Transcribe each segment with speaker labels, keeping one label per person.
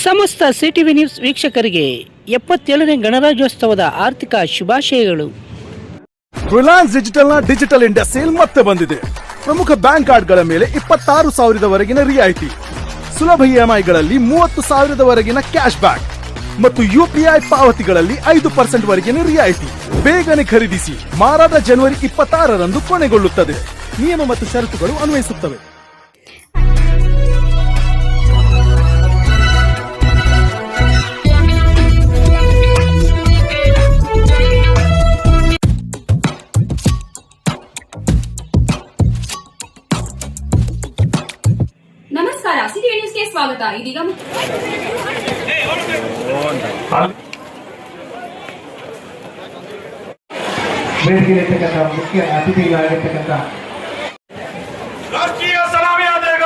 Speaker 1: ಸಮಸ್ತ CTV news ವೀಕ್ಷಕರಿಗೆ 77ನೇ ಗಣರಾಜ್ಯೋತ್ಸವದ ಆರ್ಥಿಕ ಶುಭಾಶಯಗಳು.
Speaker 2: ರಿಲಯನ್ಸ್ ಡಿಜಿಟಲ್ನ ಡಿಜಿಟಲ್ ಇಂಡಿಯಾ ಸೇಲ್ ಮತ್ತೆ ಬಂದಿದೆ. ಪ್ರಮುಖ ಬ್ಯಾಂಕ್ ಕಾರ್ಡ್ಗಳ ಮೇಲೆ 26,000ವರೆಗಿನ ರಿಯಾಯಿತಿ, ಸುಲಭ ಇಎಂಐಗಳಲ್ಲಿ 30,000ವರೆಗಿನ ಕ್ಯಾಶ್ ಬ್ಯಾಕ್ ಮತ್ತು ಯುಪಿಐ ಪಾವತಿಗಳಲ್ಲಿ 5% ವರೆಗಿನ ರಿಯಾಯಿತಿ. ಬೇಗನೆ ಖರೀದಿಸಿ, ಮಾರಾಟ ಜನವರಿ 26ರಂದು ಕೊನೆಗೊಳ್ಳುತ್ತದೆ. ನಿಯಮ ಮತ್ತು ಷರತ್ತುಗಳು ಅನ್ವಯಿಸುತ್ತವೆ.
Speaker 3: ನಮಸ್ಕಾರ, ಸಿಟಿವಿ ನ್ಯೂಸ್ಗೆ ಸ್ವಾಗತ. ಇದೀಗ
Speaker 4: ವೇದಿಕೆಯಲ್ಲಿರ್ತಕ್ಕಂಥ ಮುಖ್ಯ ಅತಿಥಿಗಳಾಗಿರ್ತಕ್ಕಂಥ
Speaker 5: ರಾಷ್ಟ್ರೀಯ ಸಲಾಮಿ ಆದೇಗ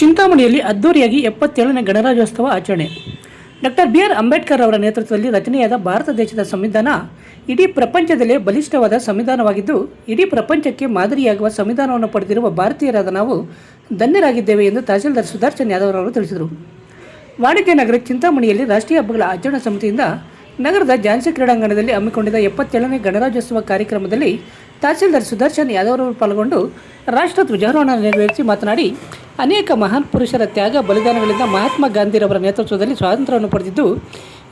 Speaker 1: ಚಿಂತಾಮಣಿಯಲ್ಲಿ ಅದ್ದೂರಿಯಾಗಿ 77ನೇ ಗಣರಾಜ್ಯೋತ್ಸವ ಆಚರಣೆ. ಡಾಕ್ಟರ್ BR ಅಂಬೇಡ್ಕರ್ ಅವರ ನೇತೃತ್ವದಲ್ಲಿ ರಚನೆಯಾದ ಭಾರತ ದೇಶದ ಸಂವಿಧಾನ ಇಡೀ ಪ್ರಪಂಚದಲ್ಲೇ ಬಲಿಷ್ಠವಾದ ಸಂವಿಧಾನವಾಗಿದ್ದು, ಇಡೀ ಪ್ರಪಂಚಕ್ಕೆ ಮಾದರಿಯಾಗುವ ಸಂವಿಧಾನವನ್ನು ಪಡೆದಿರುವ ಭಾರತೀಯರಾದ ನಾವು ಧನ್ಯರಾಗಿದ್ದೇವೆ ಎಂದು ತಹಸೀಲ್ದಾರ್ ಸುದರ್ಶನ್ ಯಾದವ್ ಅವರು ತಿಳಿಸಿದರು. ವಾಣಿಜ್ಯ ನಗರ ಚಿಂತಾಮಣಿಯಲ್ಲಿ ರಾಷ್ಟ್ರೀಯ ಹಬ್ಬಗಳ ಆಚರಣಾ ಸಮಿತಿಯಿಂದ ನಗರದ ಝಾನ್ಸಿ ಕ್ರೀಡಾಂಗಣದಲ್ಲಿ ಹಮ್ಮಿಕೊಂಡಿದ್ದ 77ನೇ ಗಣರಾಜ್ಯೋತ್ಸವ ಕಾರ್ಯಕ್ರಮದಲ್ಲಿ ತಹಸೀಲ್ದಾರ್ ಸುದರ್ಶನ್ ಯಾದವ್ ಅವರು ಪಾಲ್ಗೊಂಡು ರಾಷ್ಟ್ರ ಧ್ವಜಾರೋಹಣ ನೆರವೇರಿಸಿ ಮಾತನಾಡಿ, ಅನೇಕ ಮಹಾನ್ ಪುರುಷರ ತ್ಯಾಗ ಬಲಿದಾನಗಳಿಂದ ಮಹಾತ್ಮ ಗಾಂಧಿರವರ ನೇತೃತ್ವದಲ್ಲಿ ಸ್ವಾತಂತ್ರ್ಯವನ್ನು ಪಡೆದಿದ್ದು,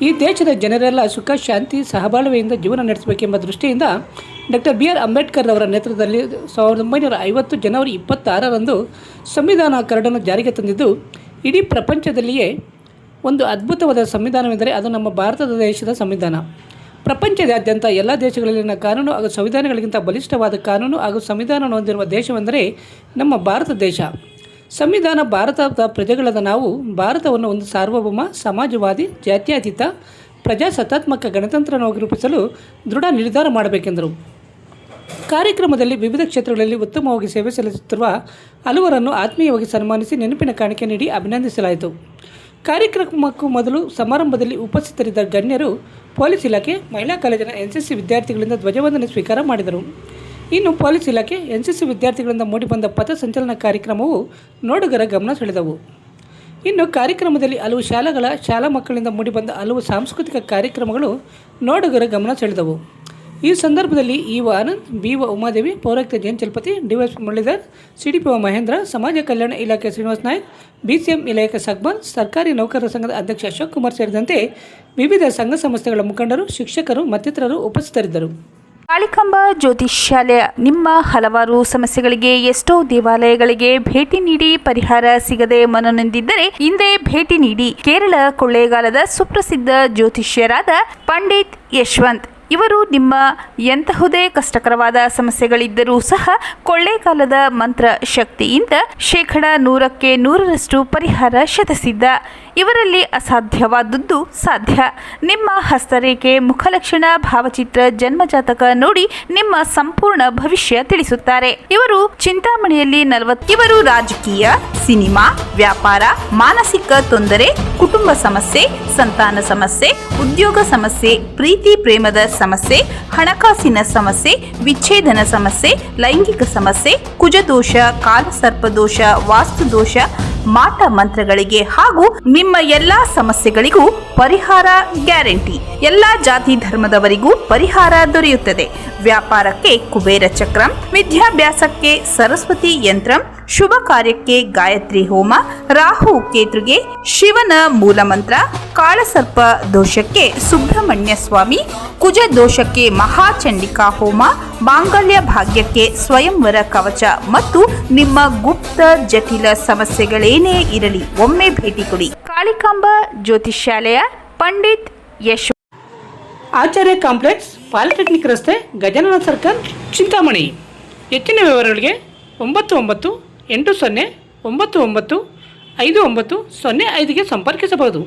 Speaker 1: ಈ ದೇಶದ ಜನರೆಲ್ಲ ಸುಖ ಶಾಂತಿ ಸಹಬಾಳ್ವೆಯಿಂದ ಜೀವನ ನಡೆಸಬೇಕೆಂಬ ದೃಷ್ಟಿಯಿಂದ ಡಾಕ್ಟರ್ BR ಅಂಬೇಡ್ಕರ್ ಅವರ ನೇತೃತ್ವದಲ್ಲಿ 1950 ಜನವರಿ 26ರಂದು ಸಂವಿಧಾನ ಕರಡನ್ನು ಜಾರಿಗೆ ತಂದಿದ್ದು, ಇಡೀ ಪ್ರಪಂಚದಲ್ಲಿಯೇ ಒಂದು ಅದ್ಭುತವಾದ ಸಂವಿಧಾನವೆಂದರೆ ಅದು ನಮ್ಮ ಭಾರತ ದೇಶದ ಸಂವಿಧಾನ. ಪ್ರಪಂಚದಾದ್ಯಂತ ಎಲ್ಲ ದೇಶಗಳಲ್ಲಿನ ಕಾನೂನು ಹಾಗೂ ಸಂವಿಧಾನಗಳಿಗಿಂತ ಬಲಿಷ್ಠವಾದ ಕಾನೂನು ಹಾಗೂ ಸಂವಿಧಾನ ಹೊಂದಿರುವ ದೇಶವೆಂದರೆ ನಮ್ಮ ಭಾರತ ದೇಶ. ಸಂವಿಧಾನ ಭಾರತದ ಪ್ರಜೆಗಳಾದ ನಾವು ಭಾರತವನ್ನು ಒಂದು ಸಾರ್ವಭೌಮ, ಸಮಾಜವಾದಿ, ಜಾತ್ಯತೀತ, ಪ್ರಜಾಸತ್ತಾತ್ಮಕ ಗಣತಂತ್ರವಾಗಿ ರೂಪಿಸಲು ದೃಢ ನಿರ್ಧಾರ ಮಾಡಬೇಕೆಂದರು. ಕಾರ್ಯಕ್ರಮದಲ್ಲಿ ವಿವಿಧ ಕ್ಷೇತ್ರಗಳಲ್ಲಿ ಉತ್ತಮವಾಗಿ ಸೇವೆ ಸಲ್ಲಿಸುತ್ತಿರುವ ಹಲವರನ್ನು ಆತ್ಮೀಯವಾಗಿ ಸನ್ಮಾನಿಸಿ ನೆನಪಿನ ಕಾಣಿಕೆ ನೀಡಿ ಅಭಿನಂದಿಸಲಾಯಿತು. ಕಾರ್ಯಕ್ರಮಕ್ಕೂ ಮೊದಲು ಸಮಾರಂಭದಲ್ಲಿ ಉಪಸ್ಥಿತರಿದ್ದ ಗಣ್ಯರು ಪೊಲೀಸ್ ಇಲಾಖೆ, ಮಹಿಳಾ ಕಾಲೇಜಿನ NCC ವಿದ್ಯಾರ್ಥಿಗಳಿಂದ ಧ್ವಜವಂದನೆ ಸ್ವೀಕಾರ ಮಾಡಿದರು. ಇನ್ನು ಪೊಲೀಸ್ ಇಲಾಖೆ, NCC ವಿದ್ಯಾರ್ಥಿಗಳಿಂದ ಮೂಡಿಬಂದ ಪಥ ಸಂಚಲನ ಕಾರ್ಯಕ್ರಮವು ನೋಡುಗರ ಗಮನ ಸೆಳೆದವು. ಇನ್ನು ಕಾರ್ಯಕ್ರಮದಲ್ಲಿ ಹಲವು ಶಾಲಾ ಮಕ್ಕಳಿಂದ ಮೂಡಿಬಂದ ಹಲವು ಸಾಂಸ್ಕೃತಿಕ ಕಾರ್ಯಕ್ರಮಗಳು ನೋಡುಗರ ಗಮನ ಸೆಳೆದವು. ಈ ಸಂದರ್ಭದಲ್ಲಿ ಇಒ ಆನಂದ್, BO ಉಮಾದೇವಿ, ಪೌರಾಯುಕ್ತ ಜೈನ್ ಚಲಪತಿ, DYSP ಮುರಳೀಧರ್, CDPO ಮಹೇಂದ್ರ, ಸಮಾಜ ಕಲ್ಯಾಣ ಇಲಾಖೆ ಶ್ರೀನಿವಾಸ್ ನಾಯ್ಕ್, BCM ಇಲಾಖೆ ಸಕ್ಬಲ್, ಸರ್ಕಾರಿ ನೌಕರರ ಸಂಘದ ಅಧ್ಯಕ್ಷ ಅಶೋಕ್ ಕುಮಾರ್ ಸೇರಿದಂತೆ ವಿವಿಧ ಸಂಘ ಸಂಸ್ಥೆಗಳ ಮುಖಂಡರು, ಶಿಕ್ಷಕರು ಮತ್ತಿತರರು ಉಪಸ್ಥಿತರಿದ್ದರು.
Speaker 6: ಕಾಳಿಕಾಂಬ ಜ್ಯೋತಿಷ್ಯಾಲಯ ನಿಮ್ಮ ಹಲವಾರು ಸಮಸ್ಯೆಗಳಿಗೆ ಎಷ್ಟೋ ದೇವಾಲಯಗಳಿಗೆ ಭೇಟಿ ನೀಡಿ ಪರಿಹಾರ ಸಿಗದೆ ಮನನೊಂದಿದ್ದರೆ ಹಿಂದೆ ಭೇಟಿ ನೀಡಿ. ಕೇರಳ ಕೊಳ್ಳೇಗಾಲದ ಸುಪ್ರಸಿದ್ಧ ಜ್ಯೋತಿಷ್ಯರಾದ ಪಂಡಿತ್ ಯಶವಂತ್ ಇವರು ನಿಮ್ಮ ಎಂತಹುದೇ ಕಷ್ಟಕರವಾದ ಸಮಸ್ಯೆಗಳಿದ್ದರೂ ಸಹ ಕೊಳ್ಳೇಗಾಲದ ಮಂತ್ರ ಶಕ್ತಿಯಿಂದ 100% 100% ಪರಿಹಾರ ಶತಸಿದ್ಧ. ಇವರಲ್ಲಿ ಅಸಾಧ್ಯವಾದದ್ದು ಸಾಧ್ಯ. ನಿಮ್ಮ ಹಸ್ತರೇಖೆ, ಮುಖಲಕ್ಷಣ, ಭಾವಚಿತ್ರ, ಜನ್ಮಜಾತಕ ನೋಡಿ ನಿಮ್ಮ ಸಂಪೂರ್ಣ ಭವಿಷ್ಯ ತಿಳಿಸುತ್ತಾರೆ. ಇವರು ಚಿಂತಾಮಣಿಯಲ್ಲಿ ಇವರು ರಾಜಕೀಯ, ಸಿನಿಮಾ, ವ್ಯಾಪಾರ, ಮಾನಸಿಕ ತೊಂದರೆ, ಕುಟುಂಬ ಸಮಸ್ಯೆ, ಸಂತಾನ ಸಮಸ್ಯೆ, ಉದ್ಯೋಗ ಸಮಸ್ಯೆ, ಪ್ರೀತಿ ಪ್ರೇಮದ ಸಮಸ್ಯೆ, ಹಣಕಾಸಿನ ಸಮಸ್ಯೆ, ವಿಚ್ಛೇದನ ಸಮಸ್ಯೆ, ಲೈಂಗಿಕ ಸಮಸ್ಯೆ, ಕುಜದೋಷ, ಕಾಲಸರ್ಪದೋಷ, ವಾಸ್ತುದೋಷ, ಮಾಟ ಮಂತ್ರಗಳಿಗೆ ಹಾಗೂ ನಿಮ್ಮ ಎಲ್ಲಾ ಸಮಸ್ಯೆಗಳಿಗೂ ಪರಿಹಾರ ಗ್ಯಾರಂಟಿ. ಎಲ್ಲಾ ಜಾತಿ ಧರ್ಮದವರಿಗೂ ಪರಿಹಾರ ದೊರೆಯುತ್ತದೆ. ವ್ಯಾಪಾರಕ್ಕೆ ಕುಬೇರ ಚಕ್ರಂ, ವಿದ್ಯಾಭ್ಯಾಸಕ್ಕೆ ಸರಸ್ವತಿ ಯಂತ್ರಂ, ಶುಭ ಕಾರ್ಯಕ್ಕೆ ಗಾಯತ್ರಿ ಹೋಮ, ರಾಹು ಕೇತುಗೆ ಶಿವನ ಮೂಲಮಂತ್ರ, ಕಾಳಸರ್ಪ ದೋಷಕ್ಕೆ ಸುಬ್ರಹ್ಮಣ್ಯ ಸ್ವಾಮಿ, ಕುಜ ದೋಷಕ್ಕೆ ಮಹಾಚಂಡಿಕಾ ಹೋಮ, ಮಾಂಗಲ್ಯ ಭಾಗ್ಯಕ್ಕೆ ಸ್ವಯಂವರ ಕವಚ ಮತ್ತು ನಿಮ್ಮ ಗುಪ್ತ ಜಟಿಲ ಸಮಸ್ಯೆಗಳೇನೇ ಇರಲಿ ಒಮ್ಮೆ ಭೇಟಿ ಕೊಡಿ. ಕಾಳಿಕಾಂಬ ಜ್ಯೋತಿಷ್ಯಾಲಯ, ಪಂಡಿತ್ ಯಶ್.
Speaker 1: ಆಚಾರ್ಯ ಕಾಂಪ್ಲೆಕ್ಸ್, ಪಾಲಿಟೆಕ್ನಿಕ್ ರಸ್ತೆ, ಗಜಾನನ ಸರ್ಕಲ್, ಚಿಂತಾಮಣಿ. ಹೆಚ್ಚಿನ ವಿವರಗಳಿಗೆ 9980995905ಗೆ ಸಂಪರ್ಕಿಸಬಹುದು.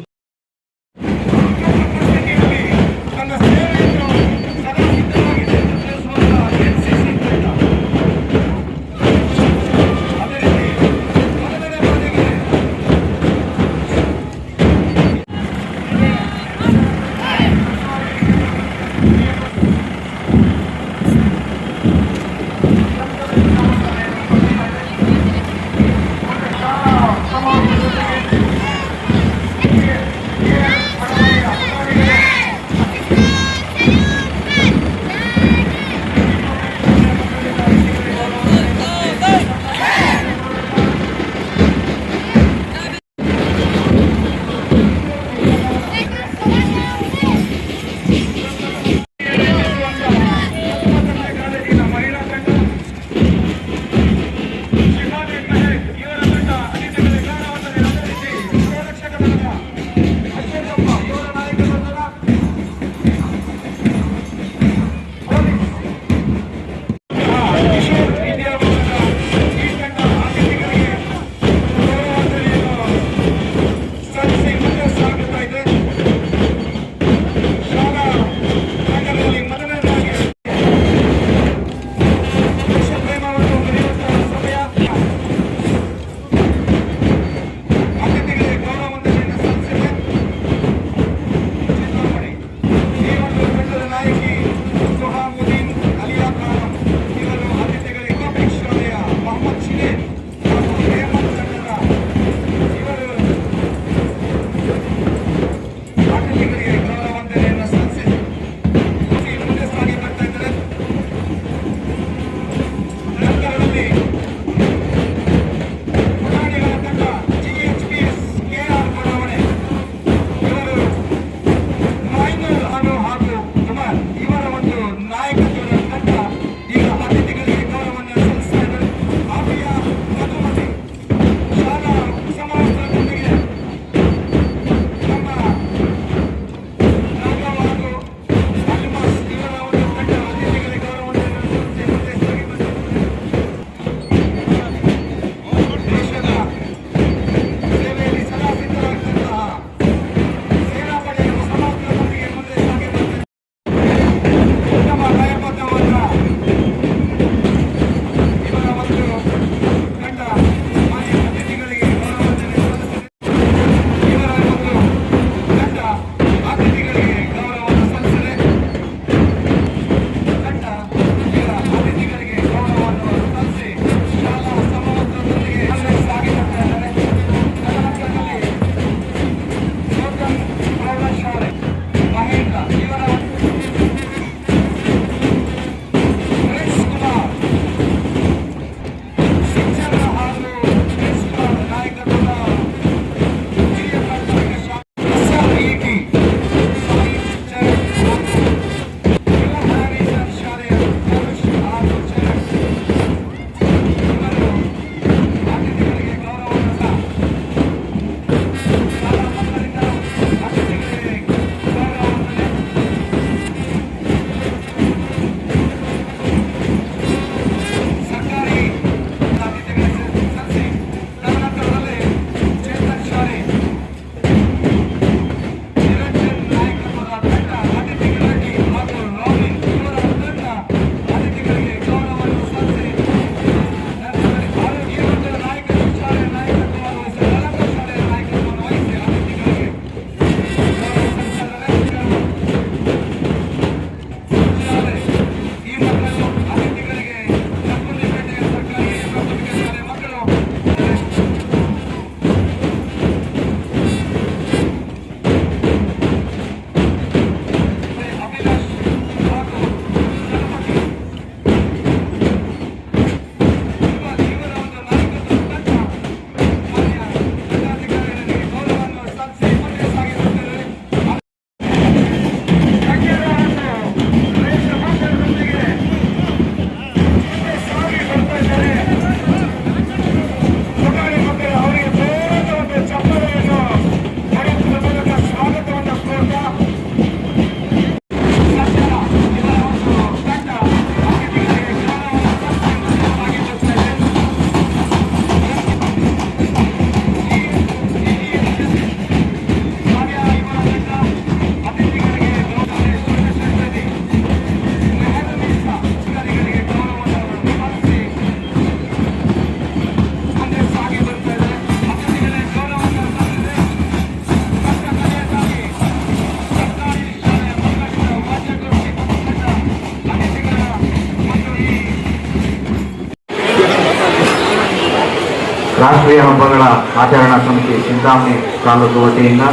Speaker 4: ರಾಷ್ಟ್ರೀಯ ಹಬ್ಬಗಳ ಆಚರಣಾ ಸಮಿತಿ ಚಿಂತಾಮಣಿ ತಾಲೂಕು ವತಿಯಿಂದ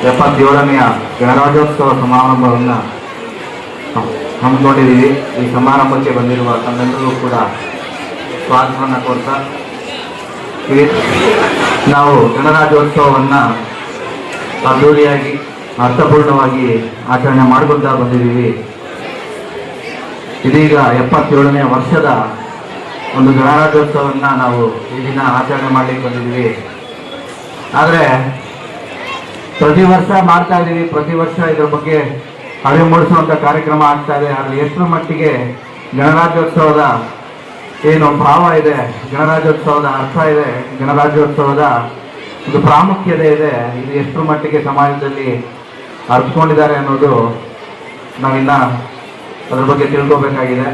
Speaker 4: 77ನೆಯ ಗಣರಾಜ್ಯೋತ್ಸವ ಸಮಾರಂಭವನ್ನು ಹಮ್ಮಿಕೊಂಡಿದ್ದೀವಿ. ಈ ಸಮಾರಂಭಕ್ಕೆ ಬಂದಿರುವ ತಮ್ಮೆಲ್ಲರೂ ಕೂಡ ಸ್ವಾಗತವನ್ನು ಕೋರ್ತಾ ನಾವು ಗಣರಾಜ್ಯೋತ್ಸವವನ್ನು ಅದ್ದೂರಿಯಾಗಿ ಅರ್ಥಪೂರ್ಣವಾಗಿ ಆಚರಣೆ ಮಾಡಿಕೊಳ್ತಾ ಬಂದಿದ್ದೀವಿ. ಇದೀಗ 77ನೇ ವರ್ಷದ ಒಂದು ಗಣರಾಜ್ಯೋತ್ಸವವನ್ನು ನಾವು ಈ ದಿನ ಆಚರಣೆ ಮಾಡಲಿಕ್ಕೆ ಬಂದಿದ್ದೀವಿ. ಆದರೆ ಪ್ರತಿ ವರ್ಷ ಮಾಡ್ತಾ ಇದ್ದೀವಿ, ಪ್ರತಿ ವರ್ಷ ಇದರ ಬಗ್ಗೆ ಅರಿವು ಮೂಡಿಸುವಂಥ ಕಾರ್ಯಕ್ರಮ ಆಗ್ತಾ ಇದೆ. ಆದರೆ ಎಷ್ಟರ ಮಟ್ಟಿಗೆ ಗಣರಾಜ್ಯೋತ್ಸವದ ಏನು ಭಾವ ಇದೆ, ಗಣರಾಜ್ಯೋತ್ಸವದ ಅರ್ಥ ಇದೆ, ಗಣರಾಜ್ಯೋತ್ಸವದ ಒಂದು ಪ್ರಾಮುಖ್ಯತೆ ಇದೆ, ಇದು ಎಷ್ಟರ ಮಟ್ಟಿಗೆ ಸಮಾಜದಲ್ಲಿ ಅರ್ಥಕೊಂಡಿದ್ದಾರೆ ಅನ್ನೋದು ನಾವಿನ್ನ ಅದ್ರ ಬಗ್ಗೆ ತಿಳ್ಕೋಬೇಕಾಗಿದೆ.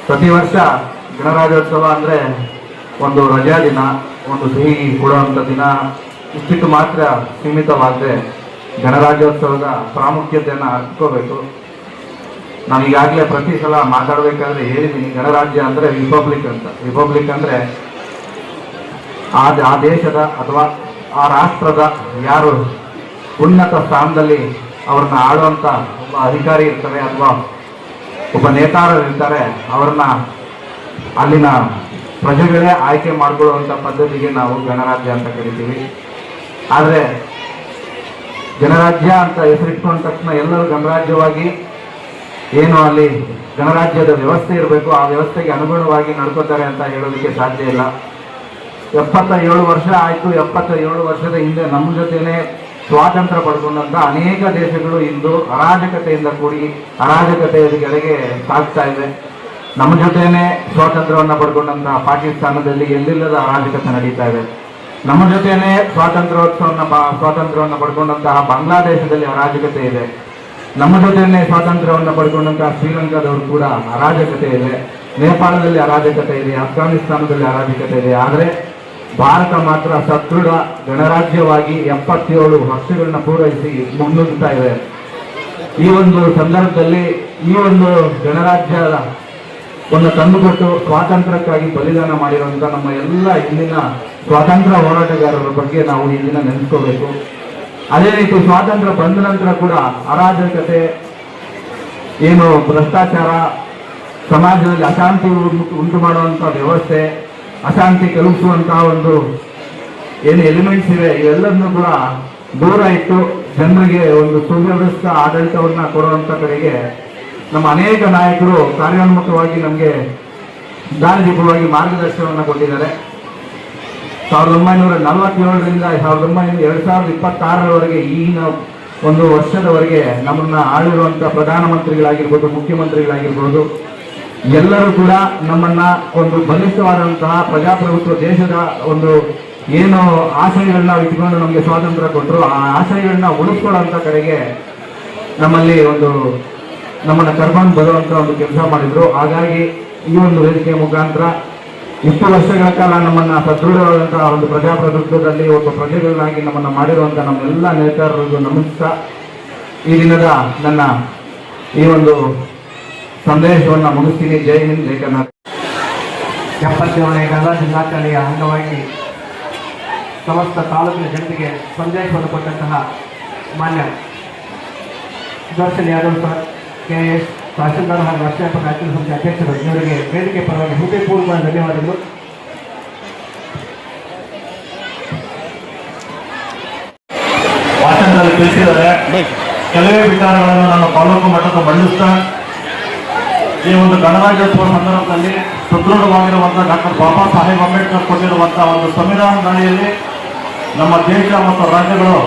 Speaker 4: ಪ್ರತಿ ವರ್ಷ ಗಣರಾಜ್ಯೋತ್ಸವ ಅಂದರೆ ಒಂದು ರಜಾ ದಿನ, ಒಂದು ಸಿಹಿ ಕೊಡುವಂಥ ದಿನ, ಇಷ್ಟಿಟ್ಟು ಮಾತ್ರ ಸೀಮಿತವಾದರೆ ಗಣರಾಜ್ಯೋತ್ಸವದ ಪ್ರಾಮುಖ್ಯತೆಯನ್ನು ಅರ್ಥಕೋಬೇಕು. ನಾನು ಈಗಾಗಲೇ ಪ್ರತಿ ಸಲ ಮಾತಾಡಬೇಕಾದ್ರೆ ಹೇಳಿದ್ದೀನಿ, ಗಣರಾಜ್ಯ ಅಂದರೆ ರಿಪಬ್ಲಿಕ್ ಅಂತ. ರಿಪಬ್ಲಿಕ್ ಅಂದರೆ ಆ ದೇಶದ ಅಥವಾ ಆ ರಾಷ್ಟ್ರದ ಯಾರು ಉನ್ನತ ಸ್ಥಾನದಲ್ಲಿ ಅವ್ರನ್ನ ಆಳುವಂಥ ಒಬ್ಬ ಅಧಿಕಾರಿ ಇರ್ತಾರೆ ಅಥವಾ ಒಬ್ಬ ನೇತಾರರು ಇರ್ತಾರೆ, ಅವ್ರನ್ನ ಅಲ್ಲಿನ ಪ್ರಜೆಗಳೇ ಆಯ್ಕೆ ಮಾಡಿಕೊಳ್ಳುವಂಥ ಪದ್ಧತಿಗೆ ನಾವು ಗಣರಾಜ್ಯ ಅಂತ ಕರಿತೀವಿ. ಆದರೆ ಗಣರಾಜ್ಯ ಅಂತ ಹೆಸರಿಟ್ಕೊಂಡ ತಕ್ಷಣ ಎಲ್ಲರೂ ಗಣರಾಜ್ಯವಾಗಿ ಏನು ಅಲ್ಲಿ ಗಣರಾಜ್ಯದ ವ್ಯವಸ್ಥೆ ಇರಬೇಕು, ಆ ವ್ಯವಸ್ಥೆಗೆ ಅನುಗುಣವಾಗಿ ನಡ್ಕೋತಾರೆ ಅಂತ ಹೇಳೋದಕ್ಕೆ ಸಾಧ್ಯ ಇಲ್ಲ. 77 ವರ್ಷ ಆಯಿತು. 77 ವರ್ಷದ ಹಿಂದೆ ನಮ್ಮ ಜೊತೆನೇ ಸ್ವಾತಂತ್ರ್ಯ ಪಡ್ಕೊಂಡಂಥ ಅನೇಕ ದೇಶಗಳು ಇಂದು ಅರಾಜಕತೆಯಿಂದ ಕೂಡಿ ಅರಾಜಕತೆಯ ಕಡೆಗೆ ಸಾಗ್ತಾ ಇದೆ. ನಮ್ಮ ಜೊತೆನೇ ಸ್ವಾತಂತ್ರ್ಯವನ್ನು ಪಡ್ಕೊಂಡಂಥ ಪಾಕಿಸ್ತಾನದಲ್ಲಿ ಎಲ್ಲಿಲ್ಲದ ಅರಾಜಕತೆ ನಡೀತಾ ಇದೆ. ನಮ್ಮ ಜೊತೆನೇ ಸ್ವಾತಂತ್ರ್ಯವನ್ನು ಪಡ್ಕೊಂಡಂತಹ ಬಾಂಗ್ಲಾದೇಶದಲ್ಲಿ ಅರಾಜಕತೆ ಇದೆ. ನಮ್ಮ ಜೊತೆನೇ ಸ್ವಾತಂತ್ರ್ಯವನ್ನು ಪಡ್ಕೊಂಡಂತಹ ಶ್ರೀಲಂಕಾದವರು ಕೂಡ ಅರಾಜಕತೆ ಇದೆ. ನೇಪಾಳದಲ್ಲಿ ಅರಾಜಕತೆ ಇದೆ, ಅಫ್ಘಾನಿಸ್ತಾನದಲ್ಲಿ ಅರಾಜಕತೆ ಇದೆ. ಆದರೆ ಭಾರತ ಮಾತ್ರ ಸದೃಢ ಗಣರಾಜ್ಯವಾಗಿ 77 ವರ್ಷಗಳನ್ನ ಪೂರೈಸಿ ಮುನ್ನುಗ್ತಾ ಇದೆ. ಈ ಒಂದು ಸಂದರ್ಭದಲ್ಲಿ ಈ ಒಂದು ಗಣರಾಜ್ಯದ ಒಂದು ತಂದುಕೊಟ್ಟು ಸ್ವಾತಂತ್ರ್ಯಕ್ಕಾಗಿ ಬಲಿದಾನ ಮಾಡಿರುವಂಥ ನಮ್ಮ ಎಲ್ಲ ಇಂದಿನ ಸ್ವಾತಂತ್ರ್ಯ ಹೋರಾಟಗಾರರ ಬಗ್ಗೆ ನಾವು ಈ ದಿನ ನೆನೆಸ್ಕೋಬೇಕು. ಅದೇ ರೀತಿ ಸ್ವಾತಂತ್ರ್ಯ ಬಂದ ನಂತರ ಕೂಡ ಅರಾಜಕತೆ, ಏನು ಭ್ರಷ್ಟಾಚಾರ, ಸಮಾಜದಲ್ಲಿ ಅಶಾಂತಿ ಉಂಟು ಮಾಡುವಂಥ ವ್ಯವಸ್ಥೆ, ಅಶಾಂತಿ ಕಲ್ಪಿಸುವಂತಹ ಒಂದು ಏನು ಎಲಿಮೆಂಟ್ಸ್ ಇವೆ, ಇವೆಲ್ಲದನ್ನು ಕೂಡ ದೂರ ಇಟ್ಟು ಜನರಿಗೆ ಒಂದು ಸುವ್ಯವಸ್ಥಿತ ಆಡಳಿತವನ್ನು ಕೊಡುವಂಥ ಕಡೆಗೆ ನಮ್ಮ ಅನೇಕ ನಾಯಕರು ಕಾರ್ಯೋನ್ಮುಖವಾಗಿ ನಮಗೆ ದಾರಿದೀಪವಾಗಿ ಮಾರ್ಗದರ್ಶನವನ್ನು ಕೊಟ್ಟಿದ್ದಾರೆ. 1947ರಿಂದ 2026ರವರೆಗೆ ಈಗಿನ ಒಂದು ವರ್ಷದವರೆಗೆ ನಮ್ಮನ್ನ ಆಳಿರುವಂಥ ಪ್ರಧಾನಮಂತ್ರಿಗಳಾಗಿರ್ಬೋದು, ಮುಖ್ಯಮಂತ್ರಿಗಳಾಗಿರ್ಬೋದು, ಎಲ್ಲರೂ ಕೂಡ ನಮ್ಮನ್ನ ಒಂದು ಬಲಿಷ್ಠವಾದಂತಹ ಪ್ರಜಾಪ್ರಭುತ್ವ ದೇಶದ ಒಂದು ಏನು ಆಶಯಗಳನ್ನ ಇಟ್ಕೊಂಡು ನಮಗೆ ಸ್ವಾತಂತ್ರ್ಯ ಕೊಟ್ಟರು, ಆ ಆಶಯಗಳನ್ನ ಉಳಿಸ್ಕೊಳ್ಳೋಂಥ ಕಡೆಗೆ ನಮ್ಮಲ್ಲಿ ಒಂದು ನಮ್ಮನ್ನು ಕರ್ಕೊಂಡು ಬರುವಂಥ ಒಂದು ಕೆಲಸ ಮಾಡಿದ್ರು. ಹಾಗಾಗಿ ಈ ಒಂದು ವೇದಿಕೆ ಮುಖಾಂತರ ಇಷ್ಟು ವರ್ಷಗಳ ಕಾಲ ನಮ್ಮನ್ನು ಸದೃಢವಾದಂತಹ ಒಂದು ಪ್ರಜಾಪ್ರಭುತ್ವದಲ್ಲಿ ಒಬ್ಬ ಪ್ರಜೆಗಳಾಗಿ ನಮ್ಮನ್ನು ಮಾಡಿರುವಂಥ ನಮ್ಮೆಲ್ಲ ನೇತಾರರಿಗೂ ನಮಿಸ್ತಾ ಈ ದಿನದ ನನ್ನ ಈ ಒಂದು ಸಂದೇಶವನ್ನು ಮುಗಿಸ್ತೀನಿ. ಜೈ ಹಿಂದ್, ಜೈ ಕರ್ನಾಟಕ.
Speaker 5: 77ನೇ ಗಣರಾಜ್ಯ ದಿನಾಚರಣೆಯ ಅಂಗವಾಗಿ ಸಮಸ್ತ ತಾಲೂಕಿನ ಜನತೆಗೆ ಸಂದೇಶವನ್ನು ಕೊಟ್ಟಂತಹ ಮಾನ್ಯ ಸುದರ್ಶನ್ ಯಾದವ್ ಸರ್, KS ತಹಶೀಲ್ದಾರ್ ಹಾಗೂ ರಾಷ್ಟ್ರೀಯ ಅಖಿಲ ಸಮಿತಿ ಅಧ್ಯಕ್ಷರು, ಇವರಿಗೆ ವೇದಿಕೆ ಪರವಾಗಿ ಹೃದಯಪೂರ್ವಕ ಧನ್ಯವಾದಗಳು.
Speaker 7: ಭಾಷಣದಲ್ಲಿ ತಿಳಿಸಿದರೆ ಕೆಲವೇ ವಿಚಾರಗಳನ್ನು ನಾನು ತಾಲೂಕು ಮಟ್ಟದ ಮಂಡಿಸ್ತಾ ಈ ಒಂದು ಗಣರಾಜ್ಯೋತ್ಸವ ಸಂದರ್ಭದಲ್ಲಿ ಸುದೃಢವಾಗಿರುವಂಥ ಡಾಕ್ಟರ್ ಬಾಬಾ ಸಾಹೇಬ್ ಅಂಬೇಡ್ಕರ್ ಕೊಟ್ಟಿರುವಂಥ ಒಂದು ಸಂವಿಧಾನದ ಅಡಿಯಲ್ಲಿ ನಮ್ಮ ದೇಶ ಮತ್ತು ರಾಜ್ಯಗಳು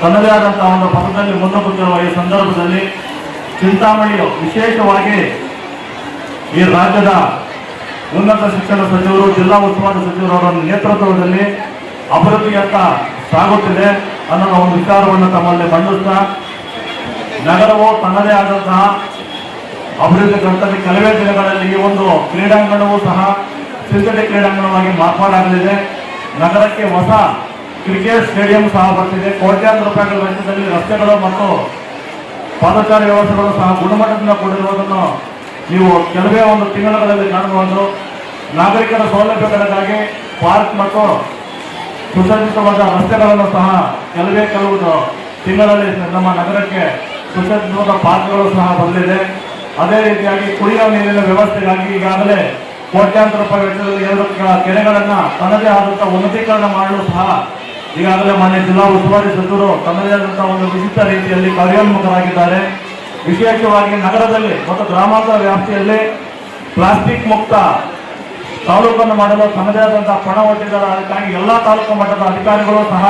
Speaker 7: ತನ್ನದೇ ಆದಂಥ ಒಂದು ಪಥದಲ್ಲಿ ಮುನ್ನುಗ್ಗುತ್ತಿರುವ ಈ ಸಂದರ್ಭದಲ್ಲಿ ಚಿಂತಾಮಣಿಯು ವಿಶೇಷವಾಗಿ ಈ ರಾಜ್ಯದ ಉನ್ನತ ಶಿಕ್ಷಣ ಸಚಿವರು, ಜಿಲ್ಲಾ ಉಸ್ತುವಾರಿ ಸಚಿವರವರ ನೇತೃತ್ವದಲ್ಲಿ ಅಭಿವೃದ್ಧಿಯತ್ತ ಸಾಗುತ್ತಿದೆ ಅನ್ನೋ ಒಂದು ವಿಚಾರವನ್ನು ತಮ್ಮಲ್ಲಿ ಮಂಡಿಸ್ತಾ, ನಗರವು ತನ್ನದೇ ಆದಂತಹ ಅಭಿವೃದ್ಧಿ ಕಂಡಲ್ಲಿ ಕೆಲವೇ ದಿನಗಳಲ್ಲಿ ಈ ಒಂದು ಕ್ರೀಡಾಂಗಣವೂ ಸಹ ಸಿಂಥೆಟಿಕ್ ಕ್ರೀಡಾಂಗಣವಾಗಿ ಮಾರ್ಪಾಡಾಗಲಿದೆ. ನಗರಕ್ಕೆ ಹೊಸ ಕ್ರಿಕೆಟ್ ಸ್ಟೇಡಿಯಂ ಸಹ ಬರ್ತಿದೆ. ಕೋಟ್ಯಾಂತರ ರೂಪಾಯಿಗಳ ವೆಚ್ಚದಲ್ಲಿ ರಸ್ತೆಗಳು ಮತ್ತು ಪಾದಚಾರಿ ವ್ಯವಸ್ಥೆಗಳು ಸಹ ಗುಣಮಟ್ಟದಿಂದ ಕೂಡಿರುವುದನ್ನು ನೀವು ಕೆಲವೇ ಒಂದು ತಿಂಗಳುಗಳಲ್ಲಿ ಕಾಣಬಹುದು. ನಾಗರಿಕರ ಸೌಲಭ್ಯಗಳಿಗಾಗಿ ಪಾರ್ಕ್ ಮತ್ತು ಸುಸಜ್ಜಿತವಾದ ರಸ್ತೆಗಳನ್ನು ಸಹ ಕೆಲವು ತಿಂಗಳಲ್ಲಿ ನಮ್ಮ ನಗರಕ್ಕೆ ಸುಸಜ್ಜಿತವಾದ ಪಾರ್ಕ್ಗಳು ಸಹ ಬಂದಿದೆ. ಅದೇ ರೀತಿಯಾಗಿ ಕುಡಿಯುವ ನೀರಿನ ವ್ಯವಸ್ಥೆಗಾಗಿ ಈಗಾಗಲೇ ಕೋಟ್ಯಾಂತರ ರೂಪಾಯಿ ವೆಚ್ಚದಲ್ಲಿ 2 ಕೆರೆಗಳನ್ನು ತನ್ನದೇ ಆದಂತಹ ಉನ್ನತೀಕರಣ ಮಾಡಲು ಸಹ ಈಗಾಗಲೇ ಮಾನ್ಯ ಜಿಲ್ಲಾ ಉಸ್ತುವಾರಿ ಸಚಿವರು ತನ್ನದೇ ಆದಂತಹ ಒಂದು ವಿಶಿಷ್ಟ ರೀತಿಯಲ್ಲಿ ಕಾರ್ಯೋನ್ಮುಖರಾಗಿದ್ದಾರೆ. ವಿಶೇಷವಾಗಿ ನಗರದಲ್ಲಿ ಮತ್ತು ಗ್ರಾಮಾಂತರ ವ್ಯಾಪ್ತಿಯಲ್ಲಿ ಪ್ಲಾಸ್ಟಿಕ್ ಮುಕ್ತ ತಾಲೂಕನ್ನು ಮಾಡಲು ತನ್ನದೇ ಆದಂತಹ ಪಣ ಒಡ್ಡಿದ್ದಾರೆ. ಅದಕ್ಕಾಗಿ ಎಲ್ಲ ತಾಲೂಕು ಮಟ್ಟದ ಅಧಿಕಾರಿಗಳು ಸಹ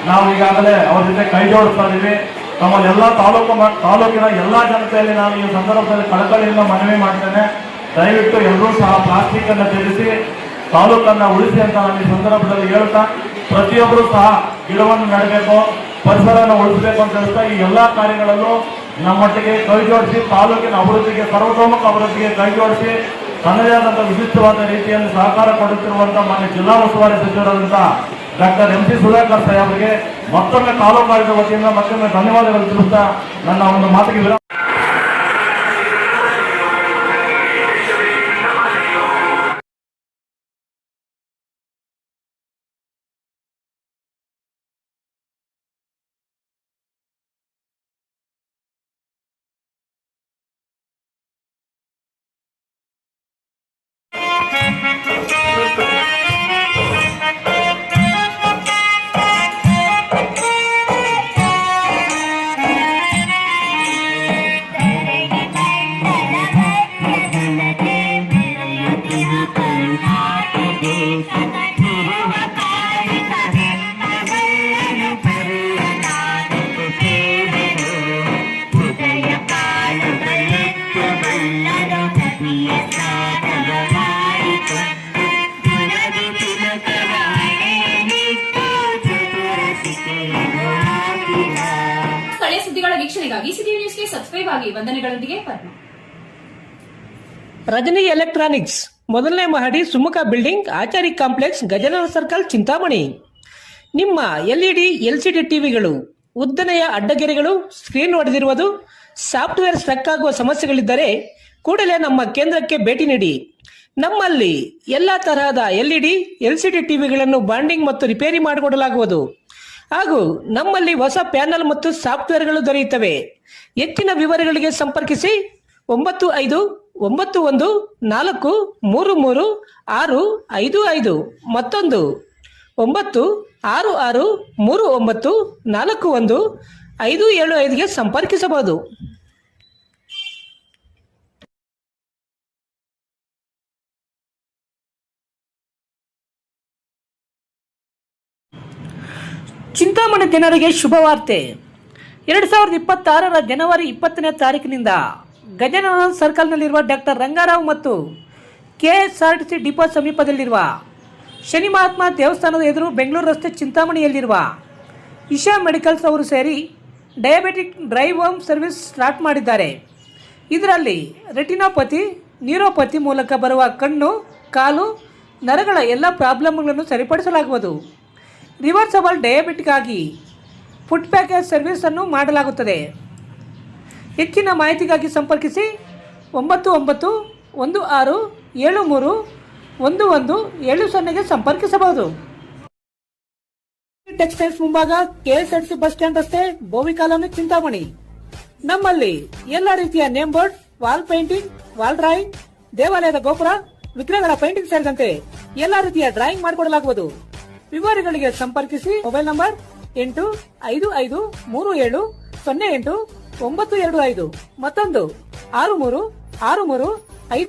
Speaker 7: ನಾವು ಈಗಾಗಲೇ ಅವರ ಜೊತೆ ಕೈ ಜೋಡಿಸ್ತಾ ಇದ್ದೀವಿ. ನಮ್ಮಲ್ಲಿ ಎಲ್ಲ ತಾಲೂಕಿನ ಎಲ್ಲ ಜನತೆಯಲ್ಲಿ ನಾನು ಈ ಸಂದರ್ಭದಲ್ಲಿ ಕಳಕಳಿಯಿಂದ ಮನವಿ ಮಾಡ್ತೇನೆ. ದಯವಿಟ್ಟು ಎಲ್ಲರೂ ಸಹ ಪ್ಲಾಸ್ಟಿಕ್ ಅನ್ನು ತ್ಯಜಿಸಿ ತಾಲೂಕನ್ನು ಉಳಿಸಿ ಅಂತ ನಾನು ಈ ಸಂದರ್ಭದಲ್ಲಿ ಹೇಳ್ತಾ, ಪ್ರತಿಯೊಬ್ಬರು ಸಹ ಗಿಡವನ್ನು ನೆಡಬೇಕು, ಪರಿಸರವನ್ನು ಉಳಿಸಬೇಕು ಅಂತ ಹೇಳ್ತಾ ಈ ಎಲ್ಲ ಕಾರ್ಯಗಳಲ್ಲೂ ನಮ್ಮೊಟ್ಟಿಗೆ ಕೈ ಜೋಡಿಸಿ ತಾಲೂಕಿನ ಅಭಿವೃದ್ಧಿಗೆ, ಸರ್ವತೋಮುಖ ಅಭಿವೃದ್ಧಿಗೆ ಕೈ ಜೋಡಿಸಿ ತನ್ನದೇ ಆದಂತಹ ವಿಶಿಷ್ಟವಾದ ರೀತಿಯಲ್ಲಿ ಸಹಕಾರ ಕೊಡುತ್ತಿರುವಂತಹ ಮಾನ್ಯ ಜಿಲ್ಲಾ ಉಸ್ತುವಾರಿ ಸಚಿವರಾದಂತಹ ಡಾಕ್ಟರ್ MC ಸುಧಾಕರ್ ಸಾಹೇಬರಿಗೆ ಮತ್ತೊಮ್ಮೆ ತಾಲೂಕು ಆಡಳಿತ ವತಿಯಿಂದ ಮತ್ತೊಮ್ಮೆ ಧನ್ಯವಾದಗಳು ತಿಳಿಸ್ತಾ ನನ್ನ ಒಂದು ಮಾತಿಗೆ ವಿರಾಮ.
Speaker 3: ಸ್ಥಳೀಯ ಸುದ್ದಿಗಳ ವೀಕ್ಷಣೆಗಾಗಿ ಸಿಟಿ ನ್ಯೂಸ್ಗೆ ಸಬ್ಸ್ಕ್ರೈಬ್ ಆಗಿ. ವಂದನೆಗಳೊಂದಿಗೆ ಪದ್ಮ.
Speaker 1: ರಜನಿ ಎಲೆಕ್ಟ್ರಾನಿಕ್ಸ್, 1ನೇ ಮಹಡಿ, Sumukha building, Achari complex, Gajanana circle, Chintamani. ನಿಮ್ಮ LED LCD ಟಿವಿಗಳು, ಉದ್ದನೆಯ ಅಡ್ಡಗೆರೆಗಳು, ಸ್ಕ್ರೀನ್ ಒಡೆದಿರುವುದು, ಸಾಫ್ಟ್ವೇರ್ ಸ್ಟ್ರಕ್ ಆಗುವ ಸಮಸ್ಯೆಗಳಿದ್ದರೆ ಕೂಡಲೇ ನಮ್ಮ ಕೇಂದ್ರಕ್ಕೆ ಭೇಟಿ ನೀಡಿ. ನಮ್ಮಲ್ಲಿ ಎಲ್ಲ ತರಹದ LED LCD ಟಿವಿಗಳನ್ನು ಬಾಂಡಿಂಗ್ ಮತ್ತು ರಿಪೇರಿ ಮಾಡಿಕೊಡಲಾಗುವುದು. ಹಾಗೂ ನಮ್ಮಲ್ಲಿ ಹೊಸ ಪ್ಯಾನಲ್ ಮತ್ತು ಸಾಫ್ಟ್ವೇರ್ಗಳು ದೊರೆಯುತ್ತವೆ. ಹೆಚ್ಚಿನ ವಿವರಗಳಿಗೆ ಸಂಪರ್ಕಿಸಿ 9151433655. ಮತ್ತೊಂದು 9663941575 ಸಂಪರ್ಕಿಸಬಹುದು. ಚಿಂತಾಮಣಿ ಜನರಿಗೆ ಶುಭವಾರ್ತೆ. 2026 ಜನವರಿ 20ನೇ ತಾರೀಕಿನಿಂದ ಗಜನನ ಸರ್ಕಲ್ನಲ್ಲಿರುವ ಡಾಕ್ಟರ್ ರಂಗಾರಾವ್ ಮತ್ತು KSRTC ಡಿಪೋ ಸಮೀಪದಲ್ಲಿರುವ ಶನಿ ಮಹಾತ್ಮ ದೇವಸ್ಥಾನದ ಎದುರು ಬೆಂಗಳೂರು ರಸ್ತೆ ಚಿಂತಾಮಣಿಯಲ್ಲಿರುವ ಇಶಾ ಮೆಡಿಕಲ್ಸ್ ಅವರು ಸೇರಿ diabetic drive home service start ಮಾಡಿದ್ದಾರೆ. ಇದರಲ್ಲಿ ರೆಟಿನೋಪತಿ, ನ್ಯೂರೋಪತಿ ಮೂಲಕ ಬರುವ ಕಣ್ಣು, ಕಾಲು, ನರಗಳ ಎಲ್ಲ ಪ್ರಾಬ್ಲಮ್ಗಳನ್ನು ಸರಿಪಡಿಸಲಾಗುವುದು. ರಿವರ್ಸಬಲ್ ಡಯಾಬಿಟಿಕ್ ಆಗಿ ಫುಡ್ ಪ್ಯಾಕೇಜ್ ಸರ್ವಿಸನ್ನು ಮಾಡಲಾಗುತ್ತದೆ. ಹೆಚ್ಚಿನ ಮಾಹಿತಿಗಾಗಿ ಸಂಪರ್ಕಿಸಿ 9916731170 ಸಂಪರ್ಕಿಸಬಹುದು. ಟೆಕ್ಸ್ಟೈಲ್ಸ್ ಮುಂಭಾಗ KSRTC ಬಸ್ ಸ್ಟ್ಯಾಂಡ್ ರಸ್ತೆ, ಬೋವಿ ಕಾಲೋನಿ, ಚಿಂತಾಮಣಿ. ನಮ್ಮಲ್ಲಿ ಎಲ್ಲ ರೀತಿಯ name board, wall painting, wall drawing, ದೇವಾಲಯದ ಗೋಪುರ, ವಿಗ್ರಹಗಳ ಪೇಂಟಿಂಗ್ ಸೇರಿದಂತೆ ಎಲ್ಲ ರೀತಿಯ ಡ್ರಾಯಿಂಗ್ ಮಾಡಿಕೊಡಲಾಗುವುದು. ವಿವರಗಳಿಗೆ ಸಂಪರ್ಕಿಸಿ. Mobile number 8553708925. ಮತ್ತೊಂದು 636355